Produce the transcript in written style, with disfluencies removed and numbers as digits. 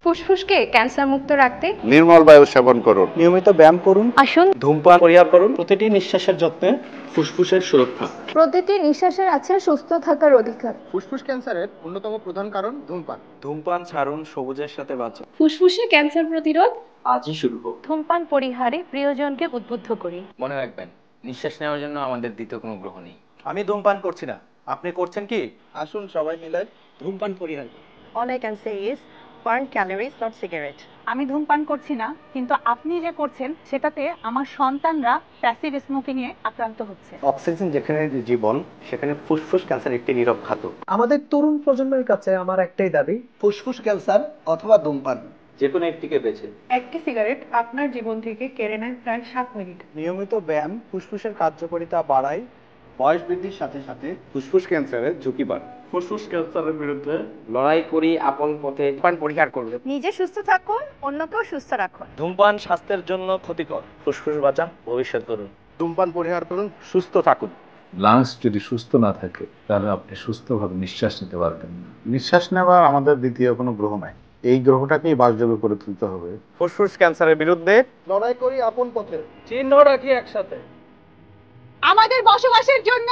ফুসফুসকে cancer মুক্ত রাখতে নির্মল বায়ু সেবন করুন। নিয়মিত ব্যায়াম করুন, আসুন ধূমপান পরিহার করুন। প্রতিটি নিঃশ্বাসের যত্নে ফুসফুসের সুরক্ষা। প্রতিটি নিঃশ্বাসের আছে সুস্থ থাকার অধিকার। ফুসফুস ক্যান্সারের অন্যতম প্রধান কারণ ধূমপান। ধূমপান ছাড়ুন, সবুজের সাথে বাঁচুন। ফুসফুসে ক্যান্সার প্রতিরোধ আজই শুরু হোক। ধূমপান পরিহারে প্রিয়জনকে উদ্বুদ্ধ করি। মনে রাখবেন, নিঃশ্বাস নেওয়ার জন্য আমাদের দ্বিতীয় কোনো গ্রহ নেই। আমি ধূমপান করছি না, আপনি করছেন কি? আসুন সবাই মিলে ধূমপান পরিহার করুন। All I can say is burn calories, not cigarette. আমি ধূমপান করছি না, কিন্তু আপনি যে করছেন সেটাতে আমার সন্তানরা প্যাসিভ স্মোকিং এ আক্রান্ত হচ্ছে। অক্সিজেন যেখানে জীবন, সেখানে ফুসফুস ক্যান্সার একটি নীরব ঘাতক। আমাদের তরুণ প্রজন্মের কাছে আমার একটাই দাবি, ফুসফুস ক্যান্সার অথবা ধূমপান, যে কোনো একটিকে বেছে। একটি সিগারেট আপনার জীবন থেকে কেড়ে নেয় প্রায় 7 মিনিট। নিয়মিত ব্যায়াম ফুসফুসের কার্যকারিতা বাড়ায়, বয়স বৃদ্ধির সাথে সাথে ফুসফুস ক্যান্সারের ঝুঁকি বাড়ে। ফুসফুস ক্যান্সারের বিরুদ্ধে লড়াই করি আপন পথে, ধূমপান পরিহার করবে। নিজে সুস্থ থাকুন, অন্যকেও সুস্থ রাখুন। ধূমপান স্বাস্থ্যের জন্য ক্ষতিকর। ফুসফুস বাঁচান, ভবিষ্যৎ করুন। ধূমপান পরিহার করুন, সুস্থ থাকুন। লাংস যদি সুস্থ না থাকে তাহলে আপনি সুস্থভাবে নিঃশ্বাস নিতে পারবেন না। নিঃশ্বাস নেওয়া আমাদের দ্বিতীয় কোনো গ্রহ নাই, এই গ্রহটাকেই বাসযোগ্য করে তুলতে হবে। ফুসফুস ক্যান্সারের বিরুদ্ধে লড়াই করি আপন পথে। চিহ্ন রাখি একসাথে। আমাদের বসবাসের জন্য